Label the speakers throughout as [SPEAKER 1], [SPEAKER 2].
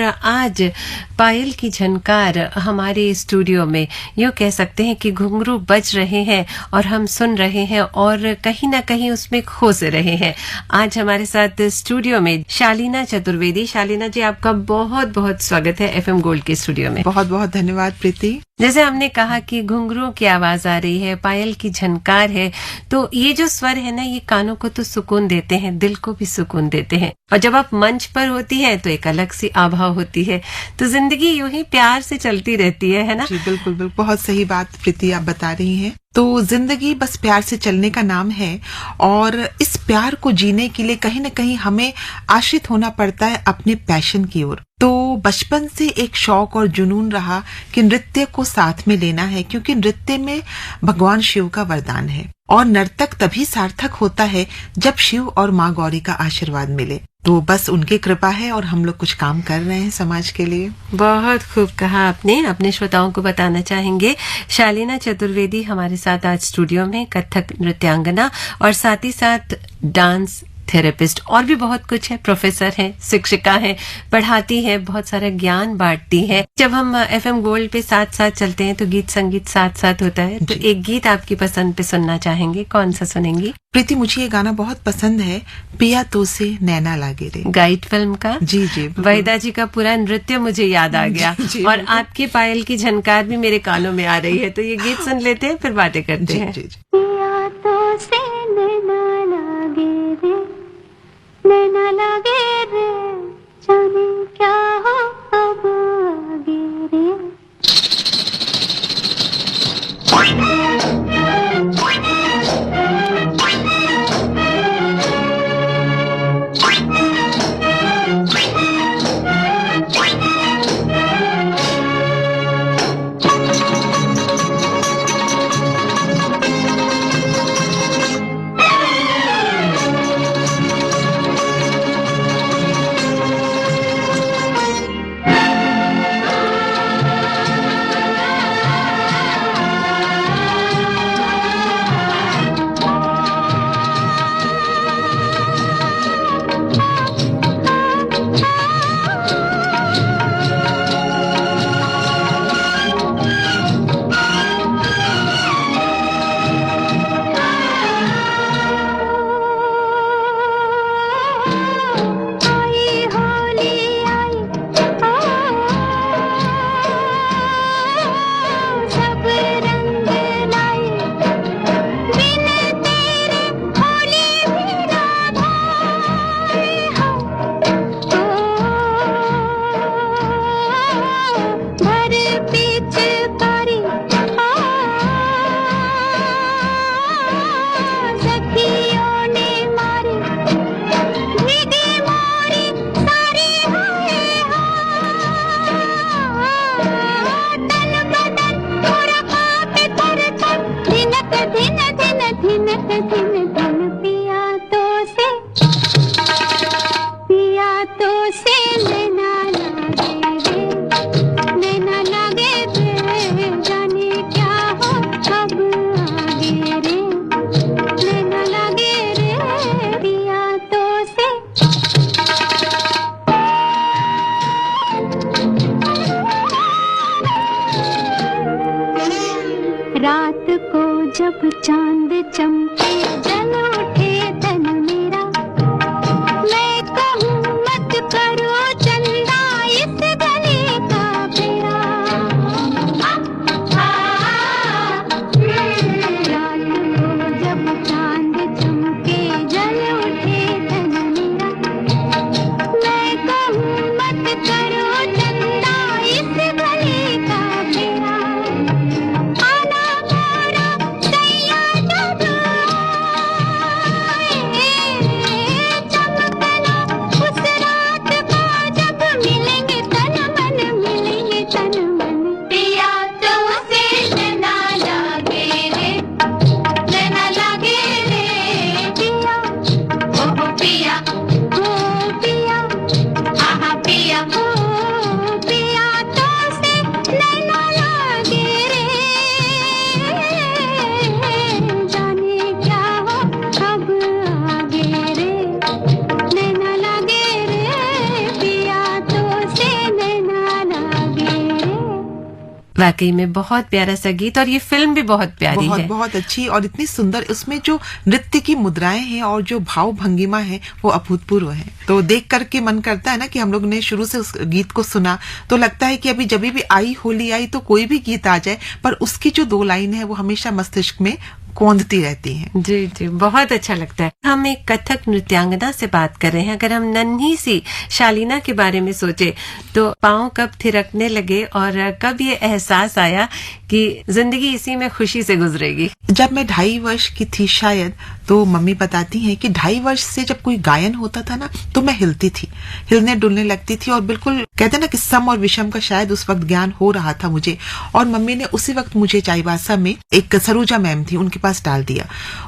[SPEAKER 1] आज पायल की झनकार हमारे स्टूडियो में यूँ कह सकते हैं कि घुंघरू बज रहे हैं और हम सुन रहे हैं और कहीं ना कहीं उसमें खो से रहे हैं। आज हमारे साथ स्टूडियो में शालीना चतुर्वेदी। शालीना जी, आपका बहुत बहुत स्वागत है एफएम गोल्ड के स्टूडियो में।
[SPEAKER 2] बहुत बहुत धन्यवाद प्रीति।
[SPEAKER 1] जैसे हमने कहा कि घुंघरू की आवाज आ रही है, पायल की झनकार है, तो ये जो स्वर है ना, ये कानों को तो सुकून देते हैं, दिल को भी सुकून देते हैं। और जब आप मंच पर होती है तो एक अलग सी आभा होती है। तो जिंदगी यूं ही प्यार से चलती रहती है ना?
[SPEAKER 2] जी बिल्कुल बिल्कुल, बहुत सही बात प्रीति आप बता रही हैं। तो जिंदगी बस प्यार से चलने का नाम है और इस प्यार को जीने के लिए कहीं न कहीं हमें आश्रित होना पड़ता है अपने पैशन की ओर। तो बचपन से एक शौक और जुनून रहा कि नृत्य को साथ में लेना है, क्योंकि नृत्य में भगवान शिव का वरदान है और नर्तक तभी सार्थक होता है जब शिव और माँ गौरी का आशीर्वाद मिले। तो बस उनकी कृपा है और हम लोग कुछ काम कर रहे हैं समाज के लिए।
[SPEAKER 1] बहुत खूब कहा आपने। अपने श्रोताओं को बताना चाहेंगे, शालीना चतुर्वेदी हमारे साथ आज स्टूडियो में कथक नृत्यांगना और साथ ही साथ डांस थेरेपिस्ट और भी बहुत कुछ है। प्रोफेसर है, शिक्षिका है, पढ़ाती है, बहुत सारा ज्ञान बांटती है। जब हम एफएम गोल्ड पे साथ साथ चलते हैं तो गीत संगीत साथ साथ होता है। तो एक गीत आपकी पसंद पे सुनना चाहेंगे, कौन सा सुनेंगी?
[SPEAKER 2] प्रीति, मुझे ये गाना बहुत पसंद है, पिया तो से नैना लागे रे,
[SPEAKER 1] गाइड फिल्म का।
[SPEAKER 2] जी जी,
[SPEAKER 1] वहीदा जी का पूरा नृत्य मुझे याद आ गया। और आपकी पायल की झनकार भी मेरे कानों में आ रही है। तो ये गीत सुन लेते हैं, फिर बातें करते हैं।
[SPEAKER 3] पिया तो से नैना लागे रे, नैना लागे रे, जाने क्या हो अब आगे रे। रात को जब चांद चमके जल उठे तन मेरा, मैं कहूँ मत करो चंदा इस गले का फेरा। रात को जब चांद चमके जल उठे तन मेरा, मैं कहूँ मत करो चंदा इस गले का फेरा। आना मोरा सैया जब
[SPEAKER 1] वाकई में बहुत प्यारा सा गीत, और ये फिल्म भी बहुत प्यारी
[SPEAKER 2] बहुत
[SPEAKER 1] है।
[SPEAKER 2] बहुत अच्छी और इतनी सुंदर। उसमें जो नृत्य की मुद्राएं हैं और जो भाव भंगिमा है वो अभूतपूर्व है। तो देख करके मन करता है ना कि हम लोग ने शुरू से उस गीत को सुना तो लगता है कि अभी जब भी आई होली आई तो कोई भी गीत आ जाए, पर उसकी जो 2 लाइन है वो हमेशा मस्तिष्क में कौंधती रहती हैं।
[SPEAKER 1] जी जी, बहुत अच्छा लगता है। हम एक कथक नृत्यांगना से बात कर रहे हैं। अगर हम नन्ही सी शालीना के बारे में सोचे तो पांव कब थिरकने लगे और कब ये एहसास आया कि जिंदगी इसी में खुशी से गुजरेगी?
[SPEAKER 2] जब मैं 2.5 वर्ष की थी शायद, तो मम्मी बताती हैं कि 2.5 वर्ष से जब कोई गायन होता था ना तो मैं हिलती थी, हिलने डुलने लगती थी, और बिल्कुल कहते हैं ना कि सम और विषम का शायद उस वक्त ज्ञान हो रहा था मुझे। और मम्मी ने उसी वक्त मुझे चाईबासा में एक सरोजा मैम थी उनके पास डाल दिया।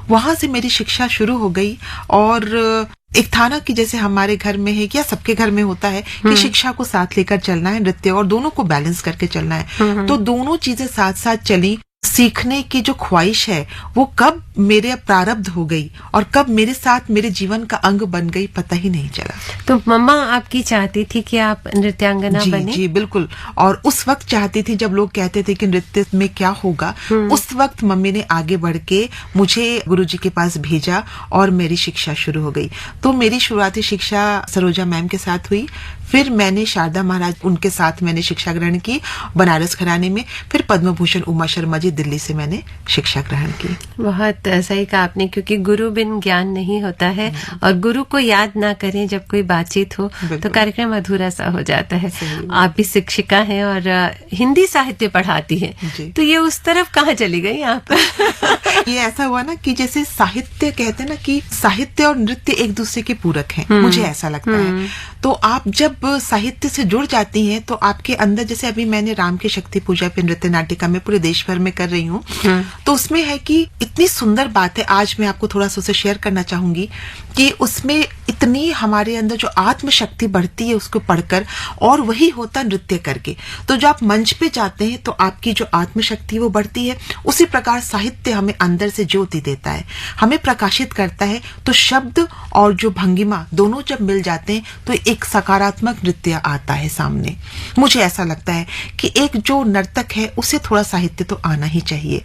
[SPEAKER 2] वहां से मेरी शिक्षा शुरू हो गई। और एक था ना कि जैसे हमारे घर में है या सबके घर में होता है कि शिक्षा को साथ लेकर चलना है, नृत्य और दोनों को बैलेंस करके चलना है। तो दोनों चीजें साथ साथ चली। सीखने की जो ख्वाहिश है वो कब मेरे प्रारब्ध हो गई और कब मेरे साथ मेरे जीवन का अंग बन गई पता ही नहीं चला।
[SPEAKER 1] तो मम्मा आपकी चाहती थी कि आप नृत्यांगना
[SPEAKER 2] जी
[SPEAKER 1] बने?
[SPEAKER 2] जी बिल्कुल। और उस वक्त चाहती थी जब लोग कहते थे कि नृत्य में क्या होगा, उस वक्त मम्मी ने आगे बढ़ के मुझे गुरुजी के पास भेजा और मेरी शिक्षा शुरू हो गई। तो मेरी शुरुआती शिक्षा सरोजा मैम के साथ हुई, फिर मैंने शारदा महाराज उनके साथ मैंने शिक्षा ग्रहण की बनारस घराने में, फिर पद्म भूषण उमा शर्मा जी दिल्ली से मैंने शिक्षा ग्रहण की।
[SPEAKER 1] बहुत सही कहा आपने, क्योंकि गुरु बिन ज्ञान नहीं होता है, और गुरु को याद ना करें जब कोई बातचीत हो तो कार्यक्रम अधूरा सा हो जाता है। आप भी शिक्षिका हैं और हिंदी साहित्य पढ़ाती हैं, तो ये उस तरफ कहाँ चली गई आप?
[SPEAKER 2] ये ऐसा हुआ ना कि जैसे साहित्य कहते हैं ना कि साहित्य और नृत्य एक दूसरे के पूरक हैं, मुझे ऐसा लगता है। तो आप जब साहित्य से जुड़ जाती हैं तो आपके अंदर, जैसे अभी मैंने राम की शक्ति पूजा पे नृत्य नाटिका में पूरे देश भर में कर रही हूँ, तो उसमें है कि इतनी सुंदर बात है, आज मैं आपको थोड़ा सा उसे शेयर करना चाहूंगी कि उसमें इतनी हमारे अंदर जो आत्मशक्ति बढ़ती है उसको पढ़कर, और वही होता नृत्य करके। तो जब आप मंच पे जाते हैं तो आपकी जो आत्मशक्ति वो बढ़ती है। उसी प्रकार साहित्य हमें अंदर से ज्योति देता है, हमें प्रकाशित करता है। तो शब्द और जो भंगिमा दोनों जब मिल जाते हैं तो एक सकारात्मक नृत्य आता है सामने। मुझे ऐसा लगता है कि एक जो नर्तक है उसे थोड़ा साहित्य तो आना ही चाहिए,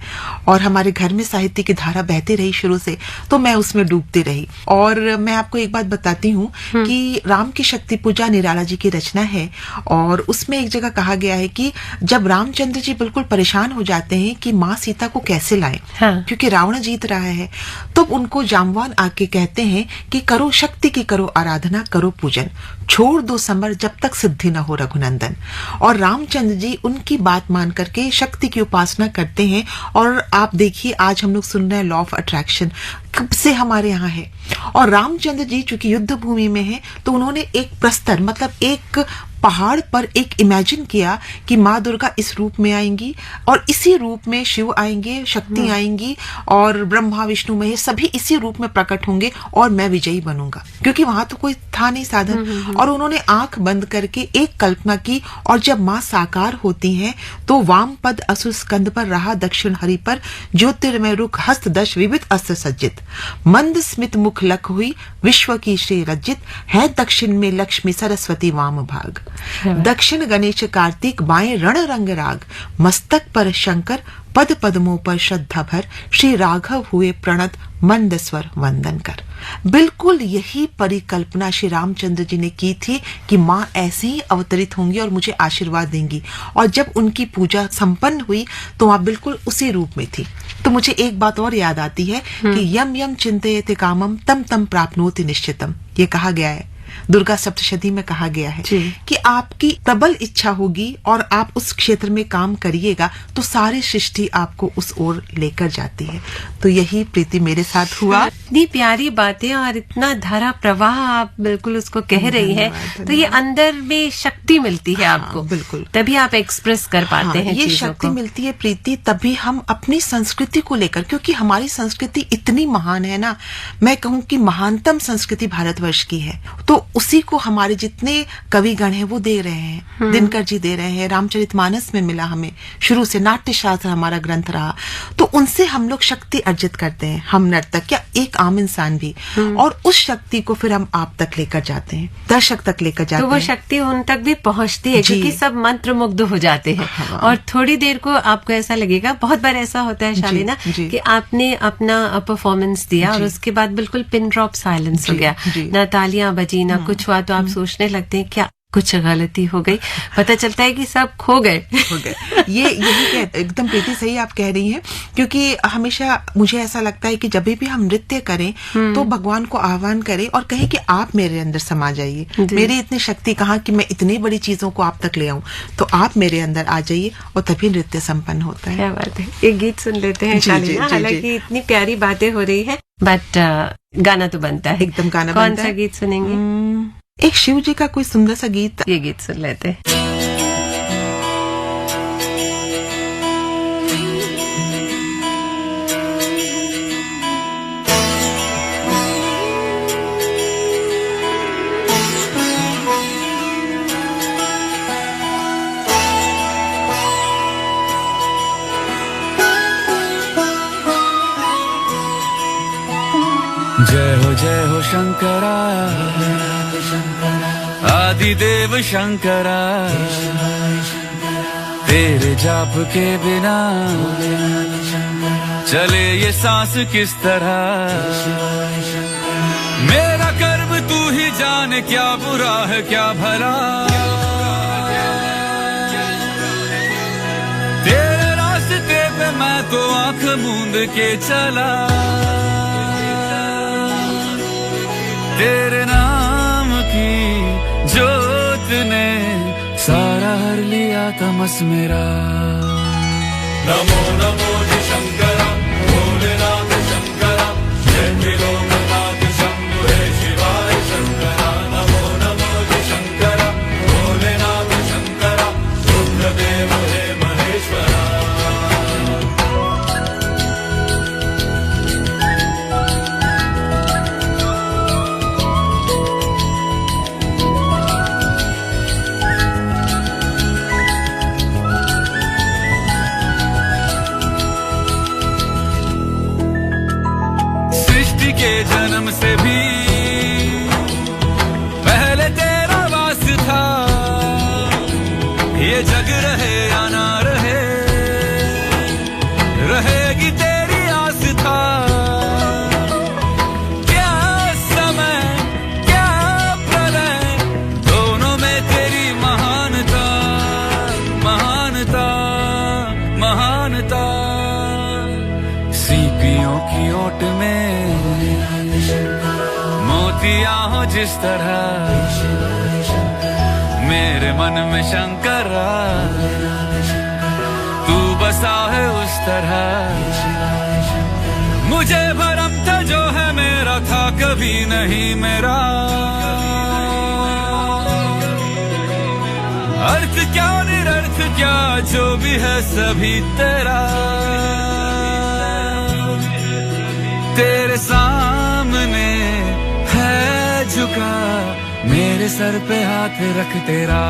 [SPEAKER 2] और हमारे घर में साहित्य की धारा बहती रही शुरू से, तो मैं उसमें डूबती रही। और मैं आपको एक बात बताती हूँ कि राम की शक्ति पूजा निराला जी की रचना है, और उसमें एक जगह कहा गया है कि जब रामचंद्र जी बिल्कुल परेशान हो जाते हैं कि माँ सीता को कैसे लाएं, क्योंकि रावण जीत रहा है, तो उनको जामवान आके कहते हैं कि करो शक्ति की करो आराधना, करो पूजन, छोड़ दो समर जब तक सिद्धि न हो रघुनंदन। और रामचंद्र जी उनकी बात मान करके शक्ति की उपासना करते हैं। और आप देखिए आज हम लोग सुन रहे हैं लॉ ऑफ अट्रैक्शन कब से हमारे यहाँ है। और रामचंद्र जी चूंकि युद्ध भूमि में है तो उन्होंने एक प्रस्तर मतलब एक पहाड़ पर एक इमेजिन किया कि माँ दुर्गा इस रूप में आएंगी और इसी रूप में शिव आएंगे, शक्ति आएंगी और ब्रह्मा विष्णु महेश सभी इसी रूप में प्रकट होंगे और मैं विजयी बनूंगा, क्योंकि वहां तो कोई था नहीं साधन। और उन्होंने आंख बंद करके एक कल्पना की, और जब माँ साकार होती हैं तो वाम पद असुर स्कंद पर रहा दक्षिण हरि पर, ज्योतिर्मय रुख हस्त दश विविध अस्त्र सज्जित, मंद स्मित मुख लख हुई विश्व की श्री रज्जित, है दक्षिण में लक्ष्मी सरस्वती वाम भाग, दक्षिण गणेश कार्तिक बाएं रण रंग राग, मस्तक पर शंकर पद पद्मों पर श्रद्धा भर, श्री राघव हुए प्रणत मंद स्वर वंदन कर। बिल्कुल यही परिकल्पना श्री रामचंद्र जी ने की थी कि माँ ऐसे ही अवतरित होंगी और मुझे आशीर्वाद देंगी। और जब उनकी पूजा संपन्न हुई तो वहाँ बिल्कुल उसी रूप में थी। तो मुझे एक बात और याद आती है कि यम यम चिंतयते कामम तम तम प्राप्नोति निश्चितम, ये कहा गया है, दुर्गा सप्तशती में कहा गया है कि आपकी प्रबल इच्छा होगी और आप उस क्षेत्र में काम करिएगा तो सारी सृष्टि आपको उस ओर लेकर जाती है। तो यही प्रीति मेरे साथ हुआ।
[SPEAKER 1] इतनी प्यारी बातें और इतना धारा प्रवाह आप बिल्कुल उसको कह रही है, तो ये अंदर में शक्ति मिलती है आपको,
[SPEAKER 2] बिल्कुल
[SPEAKER 1] तभी आप एक्सप्रेस कर पाते हैं
[SPEAKER 2] ये शक्ति मिलती है प्रीति, तभी हम अपनी संस्कृति को लेकर, क्योंकि हमारी संस्कृति इतनी महान है ना, मैं कहूँ कि महानतम संस्कृति भारतवर्ष की है। तो तो उसी को हमारे जितने कविगण हैं वो दे रहे हैं। दिनकर जी दे रहे हैं, रामचरितमानस में मिला हमें, शुरू से नाट्य शास्त्र हमारा ग्रंथ रहा, तो उनसे हम लोग शक्ति अर्जित करते हैं, हम नर्तक या एक आम इंसान भी, और उस शक्ति को फिर हम आप तक लेकर जाते हैं, दर्शक तक लेकर जाते
[SPEAKER 1] तो वो
[SPEAKER 2] हैं।
[SPEAKER 1] शक्ति उन तक भी पहुंचती है,
[SPEAKER 2] जी।
[SPEAKER 1] क्योंकि सब मंत्रमुग्ध हो जाते हैं।
[SPEAKER 2] हाँ।
[SPEAKER 1] और थोड़ी देर को आपको ऐसा लगेगा, बहुत बार ऐसा होता है शालीना,
[SPEAKER 2] जी।
[SPEAKER 1] कि आपने अपना परफॉर्मेंस दिया और उसके बाद बिल्कुल पिन ड्रॉप साइलेंस हो
[SPEAKER 2] जी,
[SPEAKER 1] गया,
[SPEAKER 2] जी।
[SPEAKER 1] ना तालियां बजी ना कुछ हुआ, तो आप सोचने लगते हैं क्या कुछ गलती हो गई, पता चलता है कि सब खो गए।
[SPEAKER 2] हो गए। यही एकदम प्रीति सही आप कह रही हैं, क्योंकि हमेशा मुझे ऐसा लगता है कि जब भी हम नृत्य करें तो भगवान को आह्वान करें और कहें कि आप मेरे अंदर समा जाइए, मेरी इतनी शक्ति कहाँ कि मैं इतनी बड़ी चीजों को आप तक ले आऊं, तो आप मेरे अंदर आ जाइए और तभी नृत्य संपन्न होता है।
[SPEAKER 1] क्या बात है। एक गीत सुन लेते हैं
[SPEAKER 2] जी,
[SPEAKER 1] शालीना,
[SPEAKER 2] जी, जी,
[SPEAKER 1] हालांकि इतनी प्यारी बातें हो रही है, बट गाना तो बनता है,
[SPEAKER 2] एकदम गाना
[SPEAKER 1] कौन
[SPEAKER 2] बनता
[SPEAKER 1] सा
[SPEAKER 2] है।
[SPEAKER 1] गीत सुनेंगे?
[SPEAKER 2] एक शिव जी का कोई सुंदर सा गीत।
[SPEAKER 1] ये गीत सुन लेते हैं।
[SPEAKER 4] जय हो शंकरा, आदिदेव शंकरा, तेरे जाप के बिना चले ये सांस किस तरह, मेरा कर्म तू ही जाने, क्या बुरा है क्या भला, तेरे रास्ते पे मैं तो आंख मूंद के चला, तेरे नाम की जोत ने सारा हर लिया तमस मेरा। नमो नमो जी शंकरा, भोलेनाथ शंकरा, जय त्रिलोकनाथ शंभु हे शिवाय शंकरा। नमो नमो जी शंकरा, भोलेनाथ शंकरा, रुद्रदेव हे महेश्वरा। के जन्म से भी पहले तेरा वास था, ये जग रहे या ना रहे, रहेगी तेरी आस था, क्या समय क्या प्रलय, दोनों में तेरी महानता, महानता, महानता, सीपियों की ओट में मोतियां हो जिस तरह, मेरे मन में शंकरा तू बसा है उस तरह, मुझे भरम था जो है मेरा था कभी नहीं मेरा, अर्थ क्या निरर्थ क्या जो भी है सभी तेरा, तेरे सामने है झुका मेरे सर पे हाथ रख तेरा।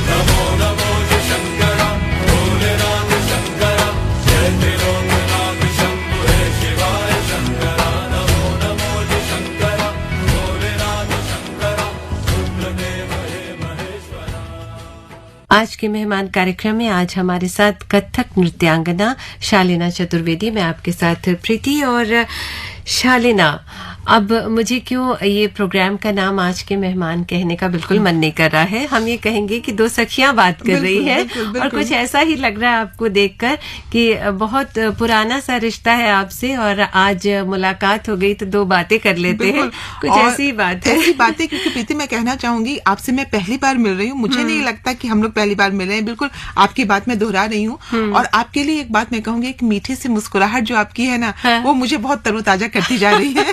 [SPEAKER 4] नमो नमो जी शंकरा, भोलेनाथ शंकरा, जय त्रिलोकनाथ शंभु हे शिवाय शंकरा। नमो नमो जी शंकरा, भोलेनाथ शंकरा, रुद्रदेव हे महेश्वरा।
[SPEAKER 1] आज के मेहमान कार्यक्रम में आज हमारे साथ कथक नृत्यांगना शालीना चतुर्वेदी, मैं आपके साथ प्रीति। और शालीना, अब मुझे क्यों ये प्रोग्राम का नाम आज के मेहमान कहने का बिल्कुल मन नहीं कर रहा है, हम ये कहेंगे कि दो सखियां बात कर रही हैं, और कुछ ऐसा ही लग रहा है आपको देखकर कि बहुत पुराना सा रिश्ता है आपसे, और आज मुलाकात हो गई तो दो बातें कर लेते हैं, कुछ ऐसी बात है।
[SPEAKER 2] ऐसी बातें, क्योंकि प्रीति मैं कहना चाहूंगी आपसे मैं पहली बार मिल रही हूँ, मुझे नहीं लगता कि हम लोग पहली बार मिल रहे हैं, बिल्कुल आपकी बात मैं दोहरा रही हूँ। और आपके लिए एक बात मैं कहूंगी, एक मीठी सी मुस्कुराहट जो आपकी है ना, वो मुझे बहुत तरोताजा करती जा रही है।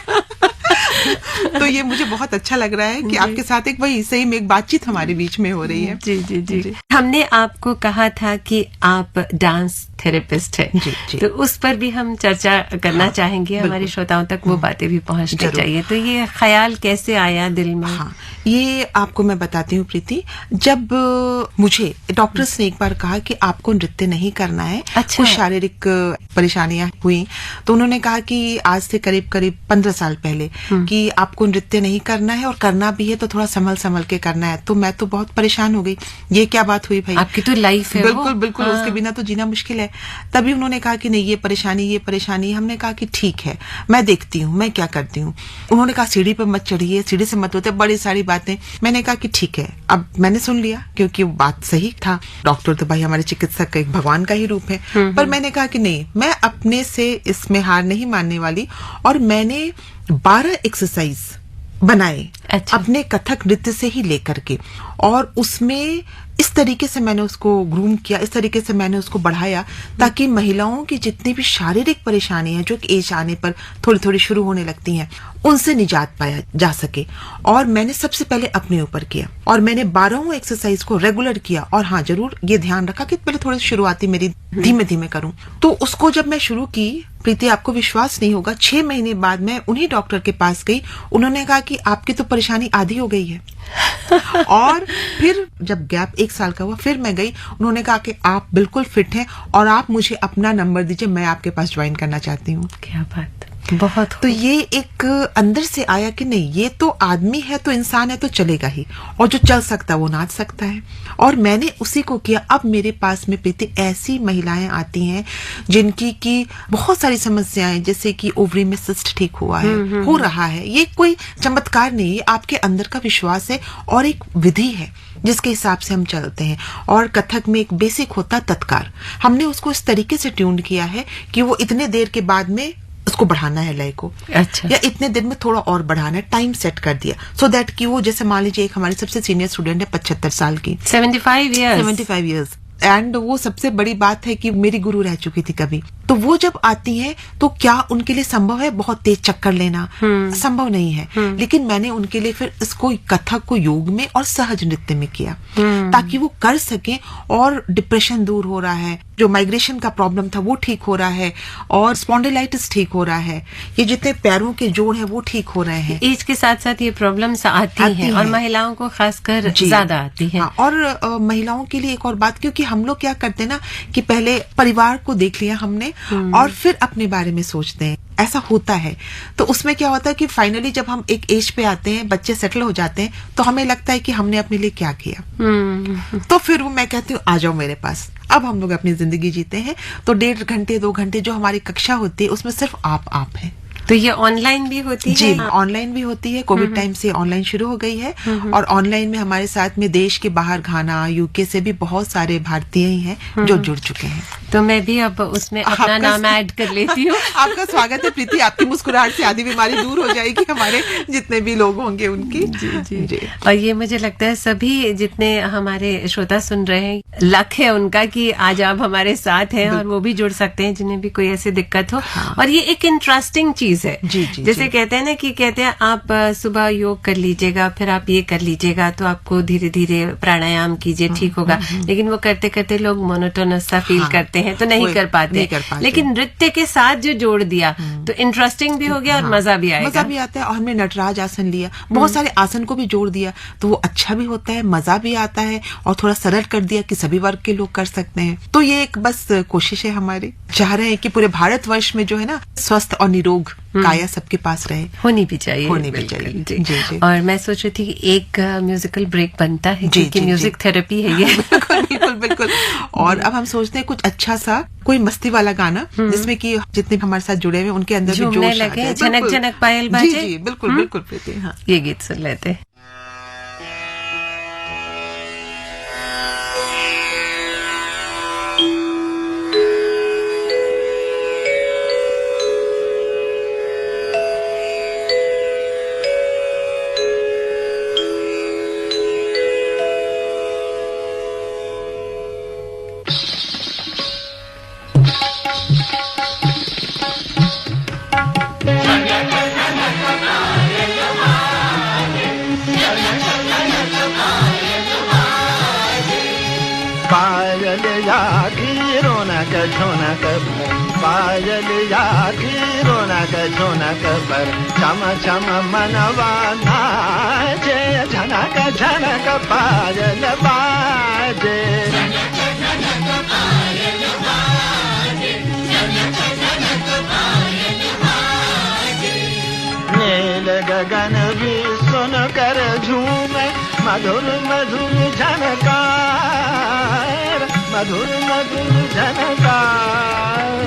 [SPEAKER 2] तो ये मुझे बहुत अच्छा लग रहा है कि आपके साथ एक वही सही में एक बातचीत हमारे बीच में हो रही है।
[SPEAKER 1] जी जी जी। हमने आपको कहा था कि आप डांस थेरेपिस्ट है,
[SPEAKER 2] जी, जी।
[SPEAKER 1] तो उस पर भी हम चर्चा करना चाहेंगे। हमारे श्रोताओं तक वो बातें भी पहुंचनी
[SPEAKER 2] जरूर।
[SPEAKER 1] चाहिए। तो ये ख्याल कैसे आया दिल में?
[SPEAKER 2] हाँ, ये आपको मैं बताती हूँ प्रीति। जब मुझे डॉक्टर्स ने एक बार कहा कि आपको नृत्य नहीं करना है,
[SPEAKER 1] अच्छा।
[SPEAKER 2] कुछ शारीरिक परेशानियां हुई, तो उन्होंने कहा कि आज से करीब करीब 15 साल पहले कि आपको नृत्य नहीं करना है, और करना भी है तो थोड़ा संभल संभल के करना है। तो मैं तो बहुत परेशान हो गई, ये क्या बात हुई भाई?
[SPEAKER 1] आपकी तो लाइफ है।
[SPEAKER 2] बिल्कुल बिल्कुल, उसके बिना तो जीना मुश्किल है। तभी उन्होंने कहा कि नहीं, ये परेशानी। हमने कहा कि ठीक है, मैं देखती हूँ मैं क्या करती हूँ। उन्होंने कहा सीढ़ी पर मत चढ़िए, सीढ़ी से मत होते, बड़ी सारी बातें। मैंने कहा कि ठीक है, अब मैंने सुन लिया क्योंकि वो बात सही था। डॉक्टर तो भाई हमारे चिकित्सक एक भगवान का ही रूप है। पर मैंने कहा कि नहीं, मैं अपने से इसमें हार नहीं मानने वाली, और मैंने 12 एक्सरसाइज बनाए।
[SPEAKER 1] अच्छा।
[SPEAKER 2] अपने कथक नृत्य से ही लेकर के, और उसमें इस तरीके से मैंने उसको ग्रूम किया, इस तरीके से मैंने उसको बढ़ाया, ताकि महिलाओं की जितनी भी शारीरिक परेशानी है जो कि एज आने पर थोड़ी थोड़ी शुरू होने लगती हैं, उनसे निजात पाया जा सके। और मैंने सबसे पहले अपने ऊपर किया, और मैंने 12 एक्सरसाइज को रेगुलर किया। और हाँ, जरूर ये ध्यान रखा कि पहले थोड़ी शुरुआती मेरी धीमे धीमे करूं। तो उसको जब मैं शुरू की, प्रीति आपको विश्वास नहीं होगा, 6 महीने बाद मैं उन्हीं डॉक्टर के पास गई। उन्होंने कहा कि आपकी तो परेशानी आधी हो गई है। और फिर जब गैप 1 साल का हुआ, फिर मैं गई। उन्होंने कहा कि आप बिल्कुल फिट हैं, और आप मुझे अपना नंबर दीजिए, मैं आपके पास ज्वाइन करना चाहती हूँ।
[SPEAKER 1] क्या बात, बहुत।
[SPEAKER 2] तो ये एक अंदर से आया कि नहीं, ये तो आदमी है, तो इंसान है, तो चलेगा ही, और जो चल सकता है वो नाच सकता है। और मैंने उसी को किया। अब मेरे पास में प्रीति ऐसी महिलाएं आती हैं जिनकी की बहुत सारी समस्याएं, जैसे कि ओवरी में सिस्ट ठीक हुआ है, हो रहा है। ये कोई चमत्कार नहीं है, आपके अंदर का विश्वास है, और एक विधि है जिसके हिसाब से हम चलते हैं। और कथक में एक बेसिक होता तत्कार, हमने उसको इस तरीके से ट्यून किया है कि वो इतने देर के बाद में उसको बढ़ाना है लय को,
[SPEAKER 1] अच्छा।
[SPEAKER 2] या इतने दिन में थोड़ा और बढ़ाना है, टाइम सेट कर दिया, सो दैट कि वो, जैसे मान लीजिए एक हमारी सबसे सीनियर स्टूडेंट है 75 साल की,
[SPEAKER 1] 75 ईयर्स
[SPEAKER 2] 75 ईयर्स, एंड वो सबसे बड़ी बात है कि मेरी गुरु रह चुकी थी कभी। तो वो जब आती हैं तो क्या उनके लिए संभव है बहुत तेज चक्कर लेना? संभव नहीं है। लेकिन मैंने उनके लिए फिर इसको कथक को योग में और सहज नृत्य में किया, ताकि वो कर सकें। और डिप्रेशन दूर हो रहा है, जो माइग्रेशन का प्रॉब्लम था वो ठीक हो रहा है, और स्पॉन्डिलाइटिस ठीक हो रहा है, ये जितने पैरों के जोड़ हैं वो ठीक हो रहे हैं।
[SPEAKER 1] एज के साथ साथ ये प्रॉब्लम्स आती हैं, और महिलाओं को खासकर ज्यादा आती है।
[SPEAKER 2] हाँ, और महिलाओं के लिए एक और बात, क्योंकि हम लोग क्या करते हैं ना कि पहले परिवार को देख लिया हमने, और फिर अपने बारे में सोचते हैं, ऐसा होता है। तो उसमें क्या होता है कि फाइनली जब हम एक एज पे आते हैं, बच्चे सेटल हो जाते हैं, तो हमें लगता है कि हमने अपने लिए क्या किया। तो फिर वो मैं कहती हूँ आ जाओ मेरे पास, अब हम लोग अपनी जिंदगी जीते हैं। तो 1.5 घंटे 2 घंटे जो हमारी कक्षा होती है, उसमें सिर्फ आप हैं।
[SPEAKER 1] तो ये ऑनलाइन भी होती है?
[SPEAKER 2] जी, ऑनलाइन भी होती है। कोविड टाइम से ऑनलाइन शुरू हो गई है, और ऑनलाइन में हमारे साथ में देश के बाहर, घाना, यूके से भी बहुत सारे भारतीय ही हैं जो जुड़ चुके हैं।
[SPEAKER 1] तो मैं भी अब उसमें अपना नाम ऐड कर लेती हूँ।
[SPEAKER 2] आपका स्वागत है प्रीति, आपकी मुस्कुराहट से आधी बीमारी दूर हो जाएगी, हमारे जितने भी लोग होंगे उनकी।
[SPEAKER 1] जी। और ये मुझे लगता है सभी जितने हमारे श्रोता सुन रहे हैं, लक है उनका कि आज आप हमारे साथ हैं, और वो भी जुड़ सकते हैं जिन्हें भी कोई ऐसी दिक्कत हो। और ये एक इंटरेस्टिंग चीज है।
[SPEAKER 2] जी,
[SPEAKER 1] जैसे कहते हैं ना कि कहते हैं आप सुबह योग कर लीजिएगा, फिर आप ये कर लीजिएगा, तो आपको धीरे धीरे प्राणायाम कीजिए, ठीक होगा। लेकिन वो करते करते लोग मोनोटोनस सा फील करते हैं, तो नहीं कर पाते। लेकिन नृत्य के साथ जो जोड़ दिया, तो इंटरेस्टिंग भी हो गया, और मजा भी आएगा।
[SPEAKER 2] मजा भी आता है। और हमने नटराज आसन लिया, बहुत सारे आसन को भी जोड़ दिया, तो वो अच्छा भी होता है, मजा भी आता है, और थोड़ा सरल कर दिया कि सभी वर्ग के लोग कर सकते हैं। तो ये एक बस कोशिश है हमारी, चाह रहे हैं कि पूरे भारतवर्ष में जो है ना, स्वस्थ और निरोग काया सबके पास रहे,
[SPEAKER 1] होनी भी चाहिए।
[SPEAKER 2] जी।
[SPEAKER 1] और मैं सोच रही थी कि एक म्यूजिकल ब्रेक बनता है, क्योंकि म्यूजिक थेरेपी है ये।
[SPEAKER 2] बिल्कुल। और अब हम सोचते हैं कुछ अच्छा सा कोई मस्ती वाला गाना, जिसमें कि जितने हमारे साथ जुड़े हुए उनके अंदर भी जोश
[SPEAKER 1] लगे, झनक झनक पायल बाजे।
[SPEAKER 2] जी, बिल्कुल प्रीति। हाँ,
[SPEAKER 1] ये गीत सुन लेते हैं।
[SPEAKER 3] Jana jana jana jana
[SPEAKER 5] यादी रौनक झुनक भर पायल यादी रौनक झुनक भर चम चम मनवा नाचे झनक झनक पायल बाजे नील गगन भी सुन कर झूमे मधुर मधुर झनकार मधुर मधुर झनकार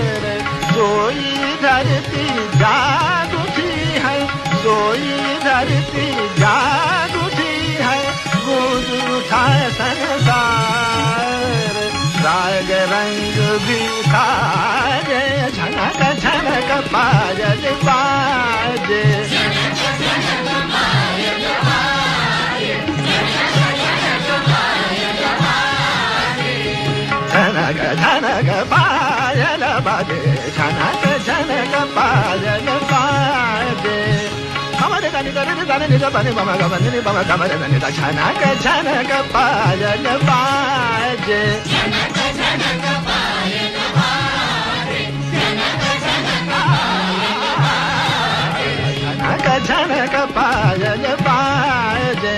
[SPEAKER 5] सोई धरती जाग उठी है सोई धरती जाग उठी है गूंज उठा संसार राग रंग भी खाजे झनक झनक पायल बाजे झनक झनक पायल बाजे झनक झनक पायल बाजे कमर गनि गनि गनि नि बनि बम गनि नि बम कमर गनि झनक झनक पायल बाजे झनक झनक पायल बाजे झनक झनक पायल बाजे